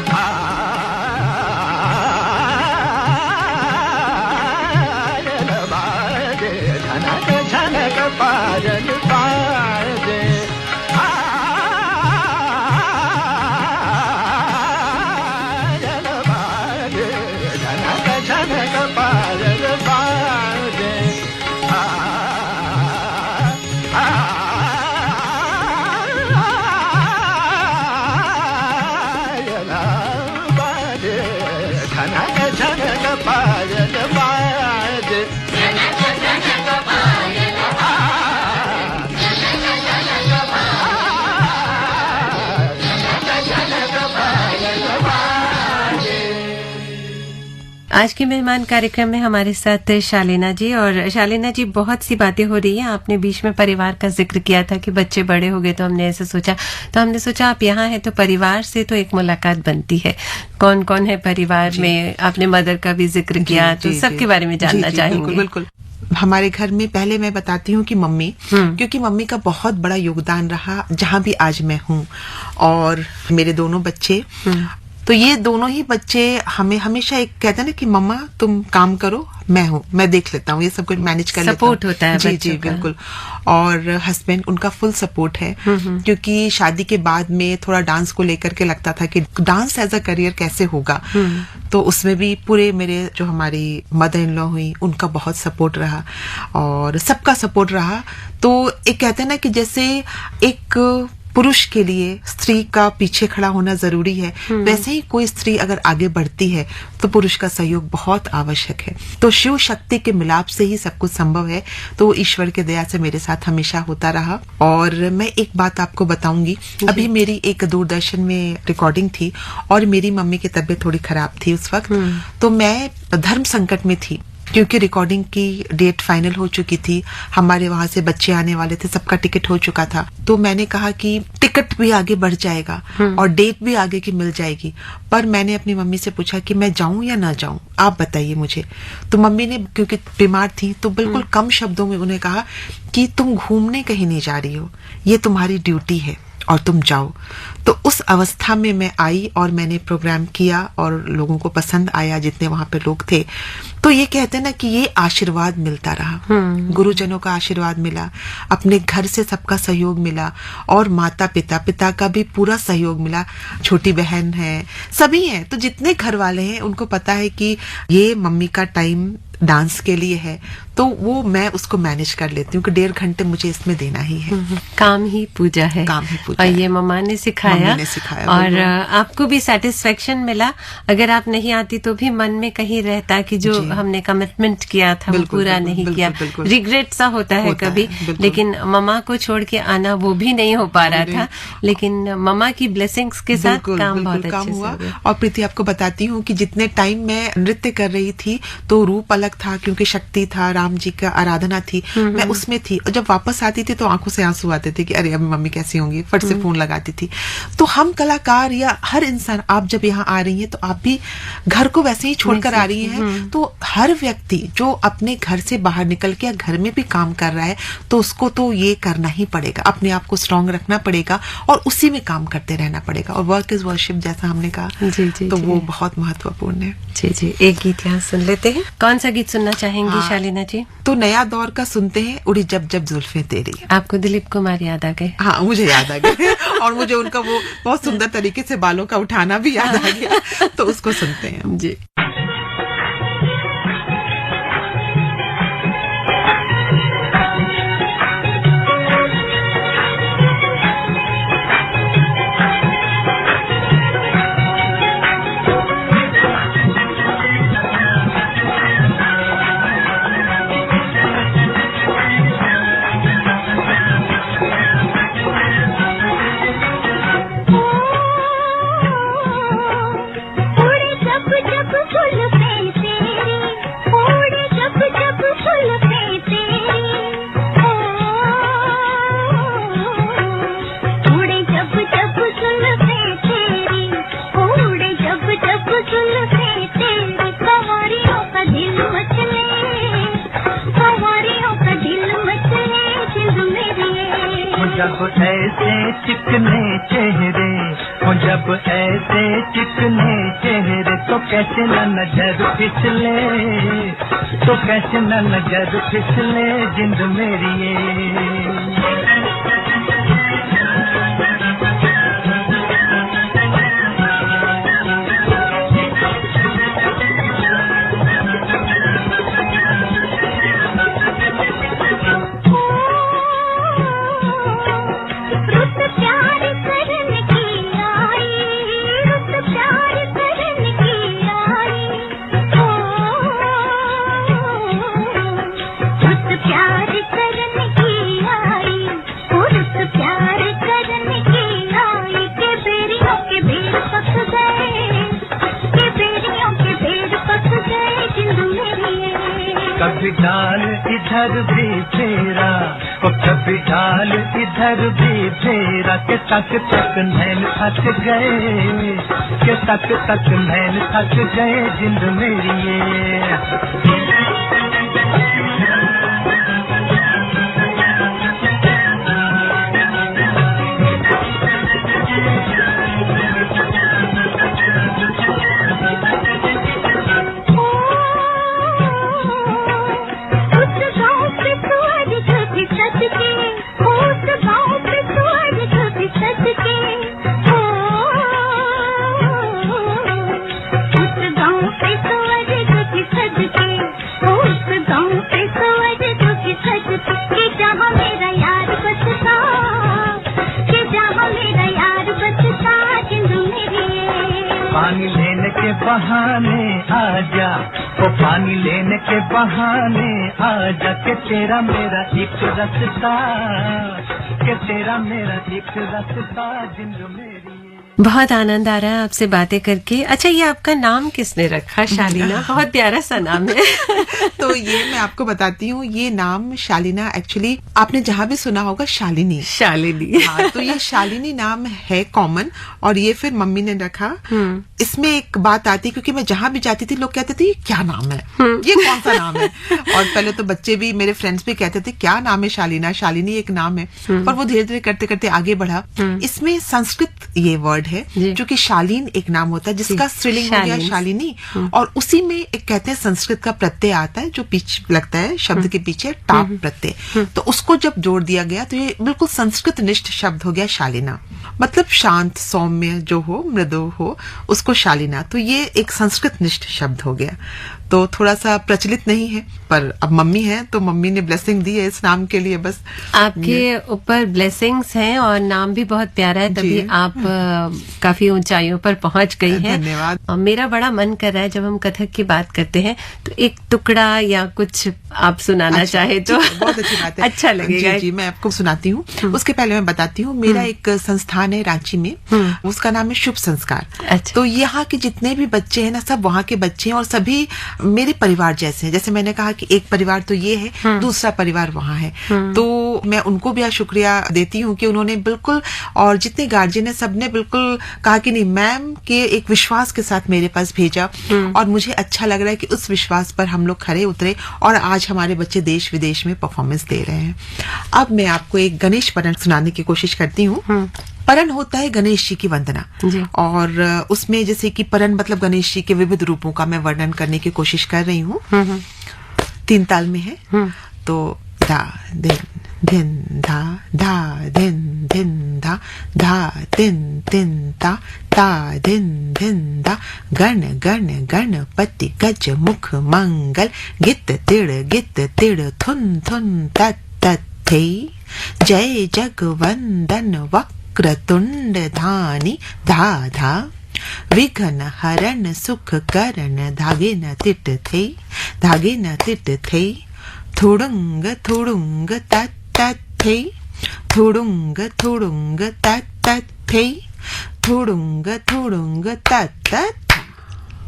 [SPEAKER 5] पायल बाजे पायल बाजे झनक झनक पायल बाजे पायल बाजे झनक झनक पायल बाजे
[SPEAKER 1] आज के मेहमान कार्यक्रम में हमारे साथ शालीना जी। और शालीना जी, बहुत सी बातें हो रही हैं। आपने बीच में परिवार का जिक्र किया था कि बच्चे बड़े हो गए, तो हमने ऐसे सोचा, तो हमने सोचा आप यहाँ हैं तो परिवार से तो एक मुलाकात बनती है। कौन कौन है परिवार में? आपने मदर का भी जिक्र किया, तो सबके बारे में जानना चाहेंगे।
[SPEAKER 2] बिल्कुल बिल्कुल। हमारे घर में पहले मैं बताती हूँ कि मम्मी, क्योंकि मम्मी का बहुत बड़ा योगदान रहा जहाँ भी आज मैं हूँ। और मेरे दोनों बच्चे, तो ये दोनों ही बच्चे हमें हमेशा एक कहते हैं ना कि मम्मा तुम काम करो, मैं देख लेता हूँ, ये सब कुछ मैनेज कर लेता हूँ।
[SPEAKER 1] सपोर्ट होता है
[SPEAKER 2] जी जी बिल्कुल। और हस्बैंड, उनका फुल सपोर्ट है, क्योंकि शादी के बाद में थोड़ा डांस को लेकर के लगता था कि डांस एज अ करियर कैसे होगा, तो उसमें भी पूरे मेरे जो हमारी मदर इन लॉ हुई उनका बहुत सपोर्ट रहा और सबका सपोर्ट रहा। तो एक कहते हैं ना कि जैसे एक पुरुष के लिए स्त्री का पीछे खड़ा होना जरूरी है, वैसे ही कोई स्त्री अगर आगे बढ़ती है तो पुरुष का सहयोग बहुत आवश्यक है। तो शिव शक्ति के मिलाप से ही सब कुछ संभव है। तो ईश्वर के दया से मेरे साथ हमेशा होता रहा। और मैं एक बात आपको बताऊंगी, अभी मेरी एक दूरदर्शन में रिकॉर्डिंग थी और मेरी मम्मी की तबीयत थोड़ी खराब थी उस वक्त, तो मैं धर्म संकट में थी, क्योंकि रिकॉर्डिंग की डेट फाइनल हो चुकी थी, हमारे वहां से बच्चे आने वाले थे, सबका टिकट हो चुका था। तो मैंने कहा कि टिकट भी आगे बढ़ जाएगा और डेट भी आगे की मिल जाएगी, पर मैंने अपनी मम्मी से पूछा कि मैं जाऊं या ना जाऊं, आप बताइए मुझे। तो मम्मी ने, क्योंकि बीमार थी, तो बिल्कुल कम शब्दों में उन्हें कहा कि तुम घूमने कहीं नहीं जा रही हो, ये तुम्हारी ड्यूटी है और तुम जाओ। तो उस अवस्था में मैं आई और मैंने प्रोग्राम किया और लोगों को पसंद आया, जितने वहां पे लोग थे। तो ये कहते हैं ना कि ये आशीर्वाद मिलता रहा, गुरुजनों का आशीर्वाद मिला, अपने घर से सबका सहयोग मिला और माता पिता का भी पूरा सहयोग मिला, छोटी बहन है, सभी हैं। तो जितने घर वाले हैं उनको पता है कि ये मम्मी का टाइम डांस के लिए है, तो वो मैं उसको मैनेज कर लेती हूँ कि 1.5 घंटे मुझे इसमें देना ही है।
[SPEAKER 1] काम ही पूजा है,
[SPEAKER 2] काम ही पूजा
[SPEAKER 1] और
[SPEAKER 2] है।
[SPEAKER 1] ये मम्मा ने सिखाया, और आपको भी सेटिस्फेक्शन मिला। अगर आप नहीं आती तो भी मन में कहीं रहता कि जो हमने कमिटमेंट किया था वो पूरा नहीं किया, रिग्रेट सा होता है कभी। लेकिन मम्मा को छोड़ के आना वो भी नहीं हो पा रहा था, लेकिन मम्मा की ब्लेसिंग्स के साथ काम बहुत अच्छे से हुआ।
[SPEAKER 2] और प्रीति, आपको बताती हूँ कि जितने टाइम मैं नृत्य कर रही थी तो रूप अलग अलग था क्योंकि शक्ति था, राम जी का आराधना थी, मैं उसमें थी। और जब वापस आती थी तो आंखों से आंसू आते थे कि अरे अब मम्मी कैसी होंगी, फट से फोन लगाती थी। तो हम कलाकार या हर इंसान, आप जब यहाँ आ रही हैं तो आप भी घर को वैसे ही छोड़कर आ रही हैं, तो हर व्यक्ति जो अपने घर से बाहर निकल के या घर में भी काम कर रहा है तो उसको तो ये करना ही पड़ेगा, अपने आप को स्ट्रांग रखना पड़ेगा और उसी में काम करते रहना पड़ेगा। और वर्क इज वर्शिप जैसा हमने कहा,
[SPEAKER 1] जी,
[SPEAKER 2] तो
[SPEAKER 1] जी।
[SPEAKER 2] वो बहुत महत्वपूर्ण है।
[SPEAKER 1] जी, एक गीत यहाँ सुन लेते हैं। कौन सा गीत सुनना चाहेंगी शालीना जी?
[SPEAKER 2] तो नया दौर का सुनते हैं, उड़ी जब जब जुल्फे तेरी।
[SPEAKER 1] आपको दिलीप कुमार याद आ गए?
[SPEAKER 2] हाँ, मुझे याद आ गया और मुझे उनका वो बहुत सुंदर तरीके से बालों का उठाना भी याद आ गया, तो उसको सुनते हैं
[SPEAKER 1] जी।
[SPEAKER 3] उड़े जब जब जुल्फे तेरी, उड़े जब जब जुल्फे तेरी, उड़े जब जब जुल्फे तेरी, उड़े जब जब जुल्फे तेरी, कंवरियों का दिल मचले, कंवरियों का दिल मचले, जिंद मेरी
[SPEAKER 6] जब ऐसे चिकने चेहरे हो, जब ऐसे चिकने चेहरे, तो कैसे न नजर फिसले, तो कैसे न नजर फिसले, जिंद मेरी
[SPEAKER 3] रुत प्यार करने की आई, रुत प्यार करने की आई, रुत प्यार करने की आई, रुत प्यार करने की आई, के बेरियों के बेर पक गए, के बेरियों के बेर पक गए, जिंद मेरी
[SPEAKER 6] कभी डाल इधर भी फेरा, और कभी डाल इधर भी फेरा, के तक तक नैन थक गए, के तक तक नैन थक गए, जिंद मेरी
[SPEAKER 3] उस गाँव पे सुअर कभी सज के, उस गाँव पे सुअर कभी सज के, उस गाँव पे सुअर कभी सज के, उस गाँव पे सुअर कभी सज के, कि जहाँ मेरा यार बसता, कि जहाँ मेरा यार बसता, जिंद मेरी
[SPEAKER 6] पानी लेने के बहाने आजा, ओ पानी लेने के बहाने आजा, के तेरा मेरा एक रास्ता, के तेरा मेरा एक रास्ता, जिंद मेरी
[SPEAKER 1] बहुत आनंद आ रहा है आपसे बातें करके। अच्छा, ये आपका नाम किसने रखा शालीना? बहुत प्यारा सा नाम है।
[SPEAKER 2] तो ये मैं आपको बताती हूँ, ये नाम शालीना एक्चुअली आपने जहाँ भी सुना होगा शालिनी,
[SPEAKER 1] शालिनी।
[SPEAKER 2] हाँ, तो ये शालिनी नाम है कॉमन, और ये फिर मम्मी ने रखा। इसमें एक बात आती, क्योंकि मैं जहाँ भी जाती थी लोग कहते थे ये क्या नाम है, ये कौन सा नाम है, और पहले तो बच्चे भी, मेरे फ्रेंड्स भी कहते थे क्या नाम है शालीना, शालिनी एक नाम है, पर वो धीरे धीरे करते करते आगे बढ़ा। इसमें संस्कृत ये वर्ड है,
[SPEAKER 1] जी।
[SPEAKER 2] जो कि शालीन एक नाम होता है, जिसका स्त्रीलिंग हो गया शालिनी, और उसी में एक कहते हैं संस्कृत का प्रत्यय आता है जो पीछे लगता है शब्द के पीछे, टाप प्रत्यय, तो उसको जब जोड़ दिया गया तो ये बिल्कुल संस्कृत निष्ठ शब्द हो गया शालीना, मतलब शांत, सौम्य जो हो, मृदु हो, उसको शालीना। तो ये एक संस्कृत निष्ठ शब्द हो गया, तो थोड़ा सा प्रचलित नहीं है, पर अब मम्मी है तो मम्मी ने ब्लेसिंग दी है इस नाम के लिए। बस
[SPEAKER 1] आपके ऊपर ब्लेसिंग्स हैं और नाम भी बहुत प्यारा है, तभी
[SPEAKER 2] जी।
[SPEAKER 1] आप काफी ऊंचाइयों पर पहुंच गई है।
[SPEAKER 2] धन्यवाद।
[SPEAKER 1] मेरा बड़ा मन कर रहा है जब हम कथक की बात करते हैं तो एक टुकड़ा या कुछ आप सुनाना चाहे तो
[SPEAKER 2] बहुत अच्छी बात है।
[SPEAKER 1] अच्छा लगेगा।
[SPEAKER 2] जी, मैं आपको सुनाती हूँ। उसके पहले मैं बताती हूँ, मेरा एक संस्थान है रांची में, उसका नाम है शुभ संस्कार।
[SPEAKER 1] अच्छा।
[SPEAKER 2] तो यहाँ के जितने भी बच्चे हैं ना, सब वहाँ के बच्चे हैं और सभी मेरे परिवार जैसे हैं। जैसे मैंने कहा कि एक परिवार तो ये है, दूसरा परिवार वहाँ है, तो मैं उनको भी आज शुक्रिया देती हूँ कि उन्होंने बिल्कुल, और जितने गार्जियन है सबने बिल्कुल कहा कि नहीं, मैम के एक विश्वास के साथ मेरे पास भेजा, और मुझे अच्छा लग रहा है कि उस विश्वास पर हम लोग खरे उतरे और आज हमारे बच्चे देश विदेश में परफॉर्मेंस दे रहे हैं। अब मैं आपको एक गणेश परन सुनाने की कोशिश करती हूँ। परन होता है गणेश जी की वंदना, और उसमें जैसे कि परन मतलब गणेश जी के विविध रूपों का मैं वर्णन करने की कोशिश कर रही हूँ। 3 ताल में है, तो धा दिन धिन धा धा धिन धिन धा धा तिन तिन ता ता धिन धिन धा गण गण गणपति गज मुख मंगल गित तिड़ थुन थुन तत् तत् थे जय जगवंदन वक्रतुंड धानी धा धा विघ्न हरण सुख करण धागे न तिट थे थोड़ुंग थोड़ुंग तत् तत् थे थोड़ुंग थोड़ुंग तत् तत् थे थोड़ुंग थोड़ुंग तत् तत्।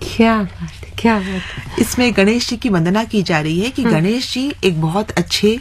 [SPEAKER 1] क्या बात है, क्या बात है।
[SPEAKER 2] इसमें गणेश जी की वंदना की जा रही है कि गणेश जी एक बहुत अच्छे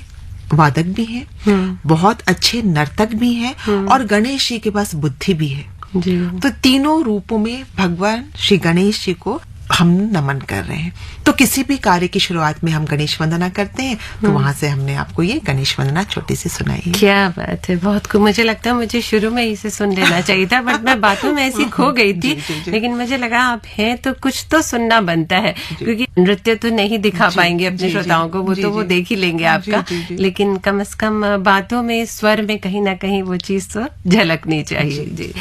[SPEAKER 2] वादक भी हैं, बहुत अच्छे नर्तक भी हैं, और गणेश जी के पास बुद्धि भी है
[SPEAKER 1] जी।
[SPEAKER 2] तो तीनों रूपों में भगवान श्री गणेश जी को हम नमन कर रहे हैं। तो किसी भी कार्य की शुरुआत में हम गणेश वंदना करते हैं, तो वहां से हमने आपको ये गणेश वंदना छोटी सी सुनाई है।
[SPEAKER 1] क्या बात है, बहुत खूब। मुझे लगता है मुझे शुरू में इसे सुन लेना चाहिए था, बट मैं बातों में ऐसी खो गई थी।
[SPEAKER 2] जी।
[SPEAKER 1] लेकिन मुझे लगा आप हैं तो कुछ तो सुनना बनता है, क्योंकि नृत्य तो नहीं दिखा पाएंगे अपने श्रोताओं को, वो देख ही लेंगे आपका। लेकिन कम से कम बातों में, स्वर में कहीं ना कहीं वो चीज तो झलकनी चाहिए। जी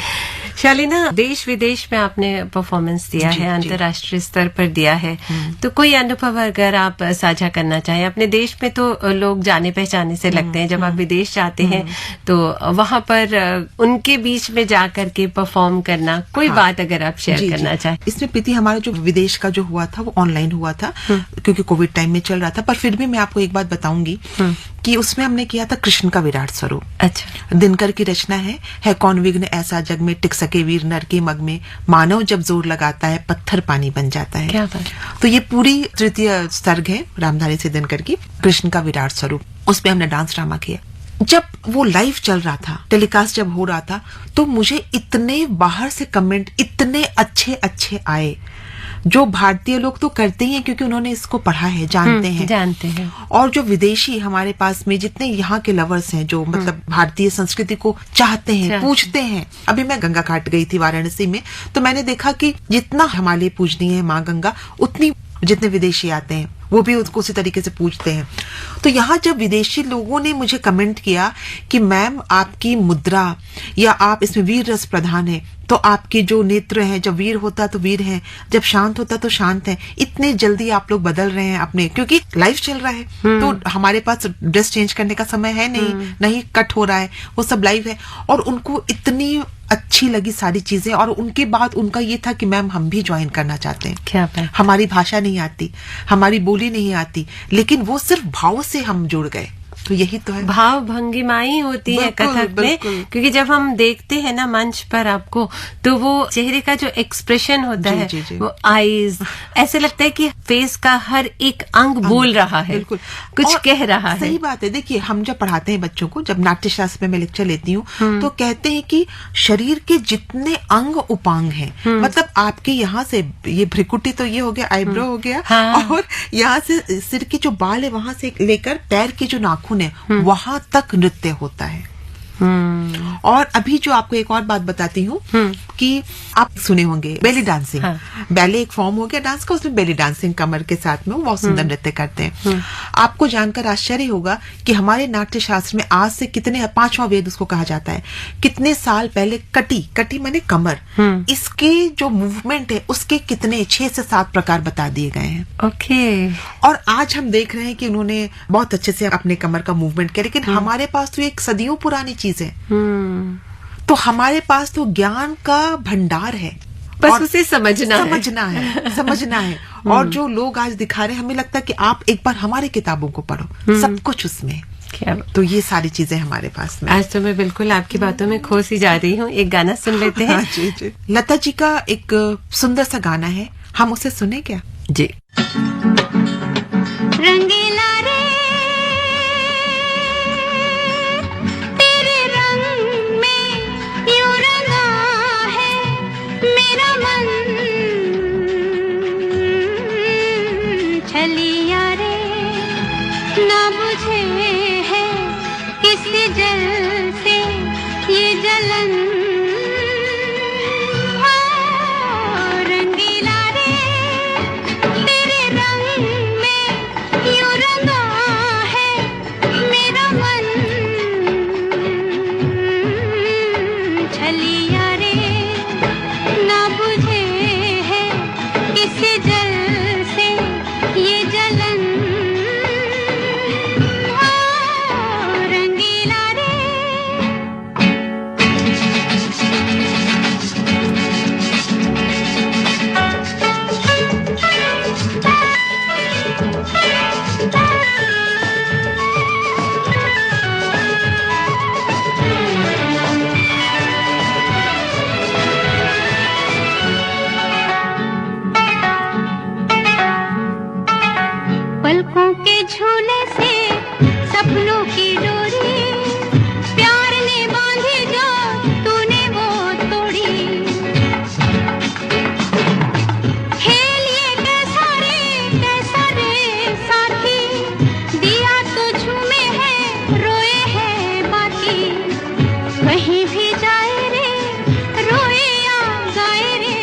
[SPEAKER 1] शालीना, देश विदेश में आपने परफॉर्मेंस दिया है, अंतर्राष्ट्रीय स्तर पर दिया है, तो कोई अनुभव अगर आप साझा करना चाहें? अपने देश में तो लोग जाने पहचाने से लगते हैं, जब आप विदेश जाते हैं तो वहां पर उनके बीच में जाकर के परफॉर्म करना, कोई बात अगर आप शेयर करना चाहें?
[SPEAKER 2] इसमें प्रीति, हमारा जो विदेश का जो हुआ था वो ऑनलाइन हुआ था, क्योंकि कोविड टाइम में चल रहा था, पर फिर भी मैं आपको एक बात बताऊंगी कि उसमें हमने किया था कृष्ण का विराट स्वरूप।
[SPEAKER 1] अच्छा।
[SPEAKER 2] दिनकर की रचना है कौन विघ्न ऐसा जग में टिक सके वीर नर के मग में, मानव जब जोर लगाता है पत्थर पानी बन जाता है।
[SPEAKER 1] क्या बात।
[SPEAKER 2] तो ये पूरी तृतीय सर्ग है रामधारी से दिनकर की, कृष्ण का विराट स्वरूप। उसमें हमने डांस ड्रामा किया। जब वो लाइव चल रहा था, टेलीकास्ट जब हो रहा था, तो मुझे इतने बाहर से कमेंट इतने अच्छे अच्छे आए, जो भारतीय लोग तो करते ही हैं क्योंकि उन्होंने इसको पढ़ा है, जानते हैं, और जो विदेशी हमारे पास में जितने यहाँ के लवर्स हैं, जो मतलब भारतीय संस्कृति को चाहते हैं, पूछते हैं। अभी मैं गंगा घाट गई थी वाराणसी में, तो मैंने देखा कि जितना हमारे पूजनीय है माँ गंगा, उतनी जितने विदेशी आते हैं वो भी उसको उसी तरीके से पूछते हैं। तो यहाँ जब विदेशी लोगों ने मुझे कमेंट किया कि मैम आपकी मुद्रा या आप इसमें वीर रस प्रधान है, तो आपके जो नेत्र हैं, जब वीर होता तो वीर हैं, जब शांत होता तो शांत हैं, इतने जल्दी आप लोग बदल रहे हैं अपने, क्योंकि लाइव चल रहा है तो हमारे पास ड्रेस चेंज करने का समय है नहीं कट हो रहा है, वो सब लाइव है। और उनको इतनी अच्छी लगी सारी चीजें, और उनके बाद उनका ये था कि मैम हम भी ज्वाइन करना चाहते हैं।
[SPEAKER 1] क्या बात।
[SPEAKER 2] हमारी भाषा नहीं आती, हमारी बोली नहीं आती, लेकिन वो सिर्फ भाव से हम जुड़ गए। तो यही तो है,
[SPEAKER 1] भाव भंगिमाएं होती है कथक में, क्योंकि जब हम देखते हैं ना मंच पर आपको, तो वो चेहरे का जो एक्सप्रेशन होता है, वो आईज, ऐसे लगता है कि फेस का हर एक अंग बोल रहा है,
[SPEAKER 2] बिल्कुल
[SPEAKER 1] कुछ कह रहा है।
[SPEAKER 2] सही बात है। देखिए, हम जब पढ़ाते हैं बच्चों को, जब नाट्य शास्त्र में मैं लेक्चर लेती हूँ, तो कहते हैं कि शरीर के जितने अंग उपांग हैं, मतलब आपके यहाँ से ये भ्रिकुटी तो ये हो गया, आईब्रो हो गया, और यहाँ से सिर के जो बाल है वहां से लेकर पैर के जो नाखून है वहां तक नृत्य होता है। और अभी जो आपको एक और बात बताती हूँ कि आप सुने होंगे बेली डांसिंग। बैले एक फॉर्म हो गया डांस का, उसमें बेली डांसिंग कमर के साथ में वो बहुत सुंदर नृत्य करते हैं। आपको जानकर आश्चर्य होगा कि हमारे नाट्य शास्त्र में आज से कितने, 5वां वेद उसको कहा जाता है, कितने साल पहले कटी माने कमर, इसके जो मूवमेंट है उसके कितने 6 से 7 प्रकार बता दिए गए हैं।
[SPEAKER 1] ओके।
[SPEAKER 2] और आज हम देख रहे हैं कि उन्होंने बहुत अच्छे से अपने कमर का मूवमेंट किया, लेकिन हमारे पास तो एक सदियों पुरानी चीज है। तो हमारे पास तो ज्ञान का भंडार है,
[SPEAKER 1] बस
[SPEAKER 2] और
[SPEAKER 1] उसे समझना
[SPEAKER 2] है। और जो लोग आज दिखा रहे हैं, हमें लगता है कि आप एक बार हमारी किताबों को पढ़ो, सब कुछ उसमें है।
[SPEAKER 1] क्या
[SPEAKER 2] तो ये सारी चीजें हमारे पास में।
[SPEAKER 1] आज तो मैं बिल्कुल आपकी बातों में खो सी जा रही हूँ। एक गाना सुन लेते हैं।
[SPEAKER 2] हाँ, जी जी। लता जी का एक सुंदर सा गाना है, हम उसे सुने क्या?
[SPEAKER 1] जी।
[SPEAKER 3] रंगीला रे तेरे रंग में यूं रंगा है मेरा मन, छलिया रे ना बुझे है किस जल से ये जलन, रंगीला रे तेरे रंग में यूं रंगा है मेरा मन, छलिया रे ना बुझे है किस जल से ये जलन, रंगीला रे। पलकों के झूले से सपनों की डोरी प्यार ने बांधी जो तूने वो तोड़ी, खेल ये कैसा रे साथी, दिया तो झूमे है रोए है बाकी, कहीं भी जाए रे रोए या गाए रे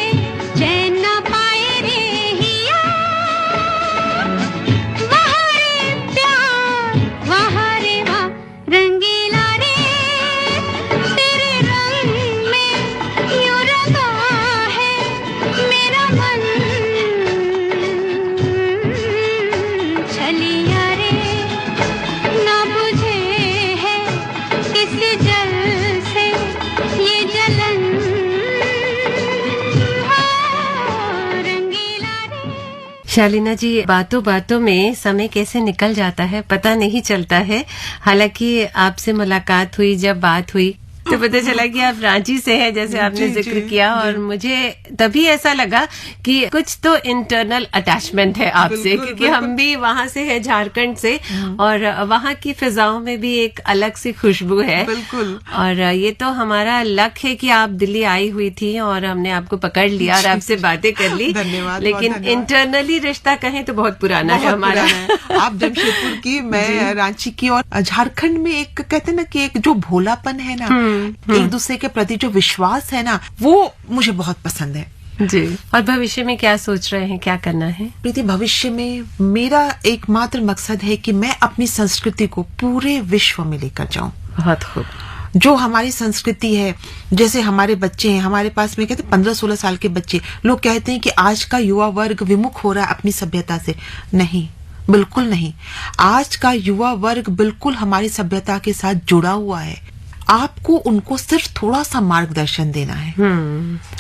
[SPEAKER 3] चैन ना पाए रे हिया, वहाँ रे वाह रंगीला रे तेरे रंग में यूं रंगा है मेरा मन, छलिया रे ना बुझे है किस जल से ये जलन, रंगीला रे।
[SPEAKER 1] शालीना जी, बातों बातों में समय कैसे निकल जाता है पता नहीं चलता है। हालांकि आपसे मुलाकात हुई, जब बात हुई तो पता चला कि आप रांची से हैं, जैसे आपने
[SPEAKER 2] जी,
[SPEAKER 1] जिक्र
[SPEAKER 2] जी,
[SPEAKER 1] किया, और मुझे तभी ऐसा लगा कि कुछ तो इंटरनल अटैचमेंट है आपसे,
[SPEAKER 2] बिल्कुल,
[SPEAKER 1] क्योंकि हम भी वहां से हैं, झारखंड से, और वहां की फिजाओं में भी एक अलग सी खुशबू है।
[SPEAKER 2] बिल्कुल।
[SPEAKER 1] और ये तो हमारा लक है कि आप दिल्ली आई हुई थी और हमने आपको पकड़ लिया और आपसे बातें कर ली।
[SPEAKER 2] धन्यवाद,
[SPEAKER 1] लेकिन
[SPEAKER 2] बहुत धन्यवाद।
[SPEAKER 1] इंटरनली रिश्ता कहें तो बहुत पुराना है
[SPEAKER 2] बहुत
[SPEAKER 1] हमारा।
[SPEAKER 2] पुराना है। आप जमशेदपुर की, मैं रांची की, और झारखंड में एक कहते हैं ना कि एक जो भोलापन है ना, एक दूसरे के प्रति जो विश्वास है ना, वो मुझे बहुत पसंद है।
[SPEAKER 1] जी। और भविष्य में क्या सोच रहे हैं, क्या करना है?
[SPEAKER 2] प्रीति, भविष्य में मेरा एकमात्र मकसद है कि मैं अपनी संस्कृति को पूरे विश्व में लेकर जाऊं।
[SPEAKER 1] बहुत खूब।
[SPEAKER 2] जो हमारी संस्कृति है, जैसे हमारे बच्चे हैं, हमारे पास में कहते 15-16 साल के बच्चे, लोग कहते हैं कि आज का युवा वर्ग विमुख हो रहा है अपनी सभ्यता से। नहीं, बिल्कुल नहीं। आज का युवा वर्ग बिल्कुल हमारी सभ्यता के साथ जुड़ा हुआ है। आपको उनको सिर्फ थोड़ा सा मार्गदर्शन देना है।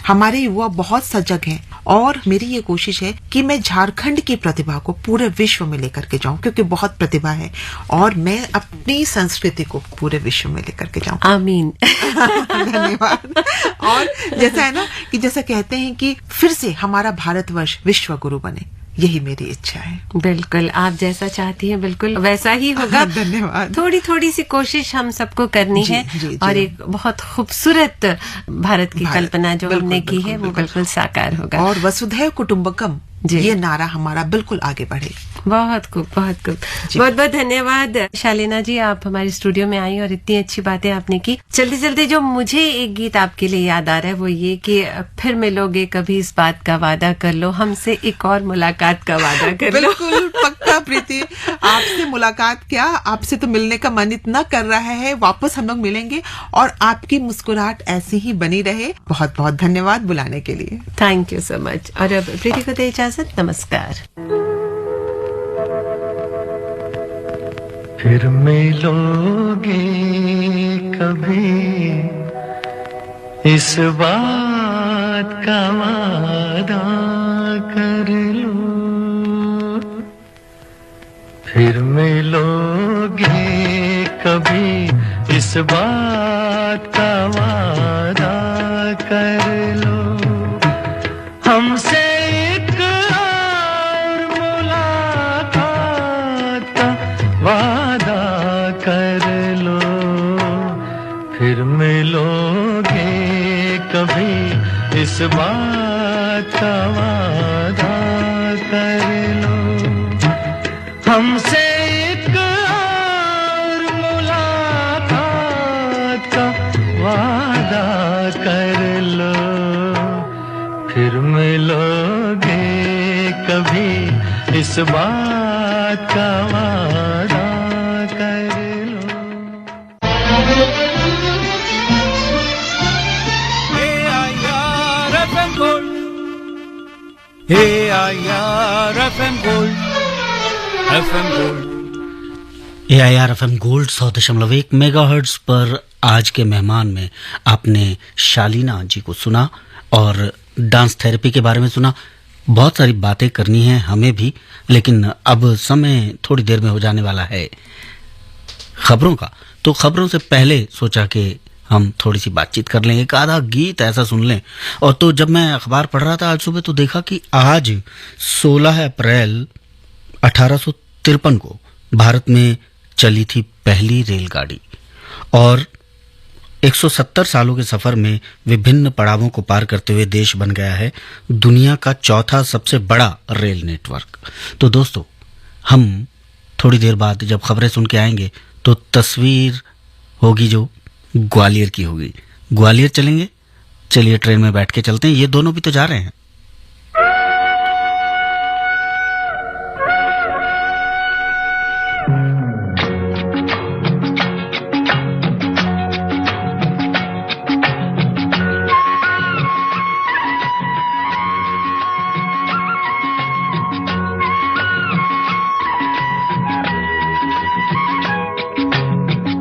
[SPEAKER 2] हमारे युवा बहुत सजग हैं, और मेरी ये कोशिश है कि मैं झारखंड की प्रतिभा को पूरे विश्व में लेकर के जाऊं, क्योंकि बहुत प्रतिभा है, और मैं अपनी संस्कृति को पूरे विश्व में लेकर के जाऊं।
[SPEAKER 1] आमीन।
[SPEAKER 2] धन्यवाद। और जैसा है ना कि जैसा कहते हैं कि फिर से हमारा भारतवर्ष विश्व गुरु बने, यही मेरी इच्छा है।
[SPEAKER 1] बिल्कुल, आप जैसा चाहती हैं बिल्कुल वैसा ही होगा।
[SPEAKER 2] धन्यवाद।
[SPEAKER 1] थोड़ी थोड़ी सी कोशिश हम सबको करनी
[SPEAKER 2] जी,
[SPEAKER 1] है,
[SPEAKER 2] जी,
[SPEAKER 1] और
[SPEAKER 2] जी।
[SPEAKER 1] एक बहुत खूबसूरत भारत की
[SPEAKER 2] भारत,
[SPEAKER 1] कल्पना जो
[SPEAKER 2] बिल्कुल,
[SPEAKER 1] हमने की
[SPEAKER 2] बिल्कुल,
[SPEAKER 1] है वो
[SPEAKER 2] बिल्कुल।
[SPEAKER 1] बिल्कुल साकार होगा।
[SPEAKER 2] और वसुधैव कुटुंबकम,
[SPEAKER 1] जी।
[SPEAKER 2] ये नारा हमारा बिल्कुल आगे बढ़े।
[SPEAKER 1] बहुत खूब, बहुत खूब।
[SPEAKER 2] जी।
[SPEAKER 1] बहुत बहुत धन्यवाद शालीना जी, आप हमारे स्टूडियो में आई और इतनी अच्छी बातें आपने की। चलते चलते जो मुझे एक गीत आपके लिए याद आ रहा है वो ये कि फिर मिलोगे कभी, इस बात का वादा कर लो, हमसे एक और मुलाकात का वादा कर लो।
[SPEAKER 2] बिल्कुल पक्का प्रीति, आपसे मुलाकात क्या, आपसे तो मिलने का मन इतना कर रहा है। वापस हम लोग मिलेंगे और आपकी मुस्कुराहट ऐसी ही बनी रहे। बहुत बहुत धन्यवाद बुलाने के लिए।
[SPEAKER 1] Thank you so much. और अब प्रीति को दे इजाजत, नमस्कार।
[SPEAKER 6] फिर मिलोगे कभी, इस बात का वादा कर लो, फिर मिलोगे कभी, इस बात का वादा कर लो। हमसे एक और मुलाकात का वादा कर लो, फिर मिलोगे कभी, इस बात का वादा कर लो। हमसे एक और मुलाकात का वादा कर लो, फिर मिलोगे कभी, इस बात का वादा कर लो।
[SPEAKER 4] AIR FM Gold, FM Gold,
[SPEAKER 7] AIR FM gold 100.1 megahertz पर आज के मेहमान में आपने शालीना जी को सुना और डांस थेरेपी के बारे में सुना। बहुत सारी बातें करनी है हमें भी, लेकिन अब समय थोड़ी देर में हो जाने वाला है खबरों का। तो खबरों से पहले सोचा कि हम थोड़ी सी बातचीत कर लें, एक आधा गीत ऐसा सुन लें। और तो जब मैं अखबार पढ़ रहा था आज सुबह तो देखा कि आज 16 अप्रैल 1853 को भारत में चली थी पहली रेलगाड़ी और 170 सालों के सफर में विभिन्न पड़ावों को पार करते हुए देश बन गया है दुनिया का चौथा सबसे बड़ा रेल नेटवर्क। तो दोस्तों, हम थोड़ी देर बाद जब खबरें सुन के आएंगे तो तस्वीर होगी जो ग्वालियर की होगी। ग्वालियर चलेंगे, चलिए ट्रेन में बैठ के चलते हैं। ये दोनों भी तो जा रहे हैं।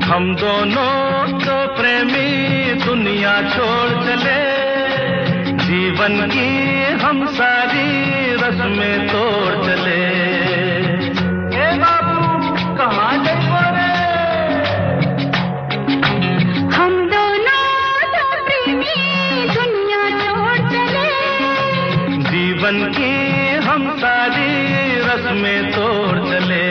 [SPEAKER 6] हम दोनों तो प्रेमी दुनिया छोड़ चले, जीवन की हम सारी रस्में तोड़ चले। ए बाबू कहाँ देखो रे,
[SPEAKER 3] हम दोनों तो प्रेमी दुनिया छोड़ चले,
[SPEAKER 6] जीवन की हम सारी रस्में तोड़ चले।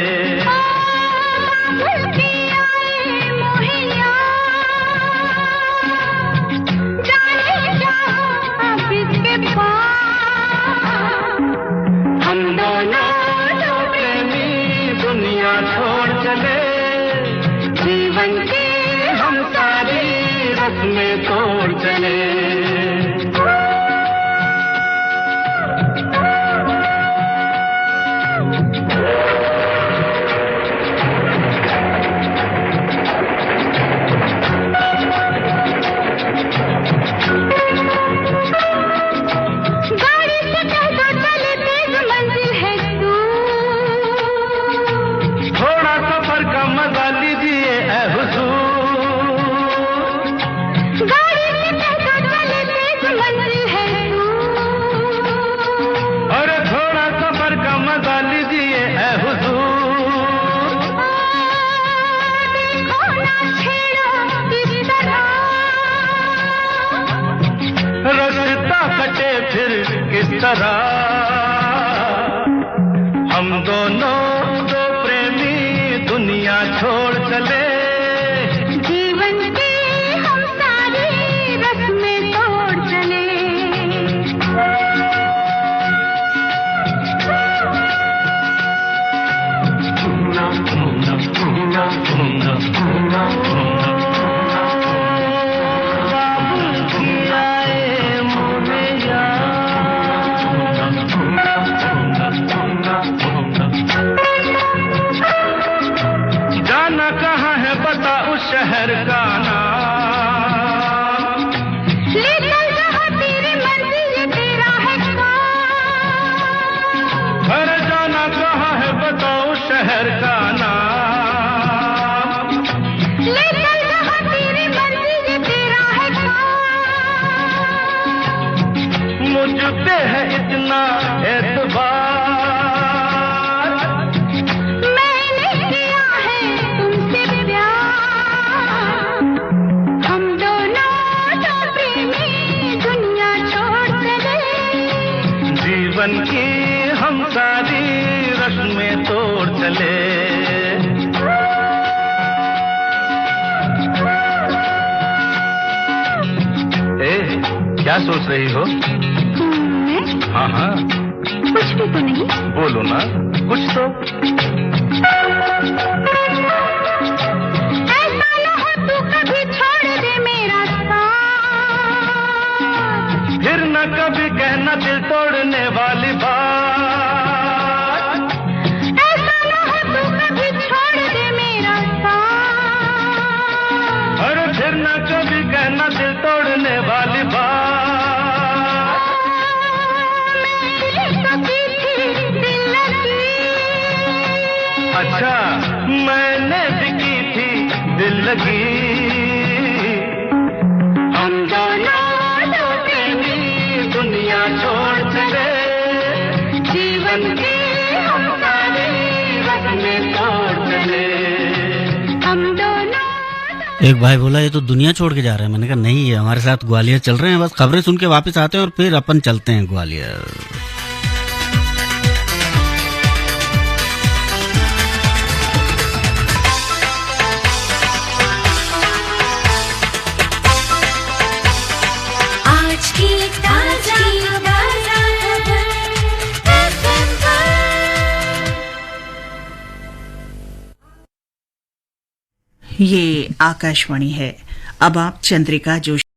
[SPEAKER 3] हम दोनों तो प्रेमी
[SPEAKER 6] दुनिया छोड़ चले,
[SPEAKER 3] जीवन की
[SPEAKER 6] हम सारी रस्में तोड़ चले। हम दोनों दो प्रेमी दुनिया छोड़ चले,
[SPEAKER 3] जीवन की हम सारी रस्में तोड़ चले।
[SPEAKER 6] Thank you. बस में तोड़ चले। क्या सोच रही हो? हाँ हाँ,
[SPEAKER 3] कुछ भी तो नहीं।
[SPEAKER 6] बोलो ना कुछ तो।
[SPEAKER 3] ऐसा न हो तू कभी छोड़ दे मेरा साथ,
[SPEAKER 6] फिर न कभी कहना दिल तोड़ने वाली बात।
[SPEAKER 3] ऐसा न हो तू कभी छोड़ दे मेरा साथ,
[SPEAKER 6] अरे फिर न कभी कहना दिल तोड़ने वाली बात। अच्छा, मैंने भी की थी दिल लगी। हम दोनों प्रेमी दुनिया छोड़ चले, जीवन की हम सारी रस्में तोड़ चले।
[SPEAKER 3] हम दोनों।
[SPEAKER 7] एक भाई बोला ये तो दुनिया छोड़ के जा रहे हैं। मैंने कहा नहीं, ये हमारे साथ ग्वालियर चल रहे हैं, बस खबरें सुन के वापस आते हैं और फिर अपन चलते हैं ग्वालियर।
[SPEAKER 3] आज की ताजा
[SPEAKER 8] ये आकाशवाणी है। अब आप चंद्रिका जोशी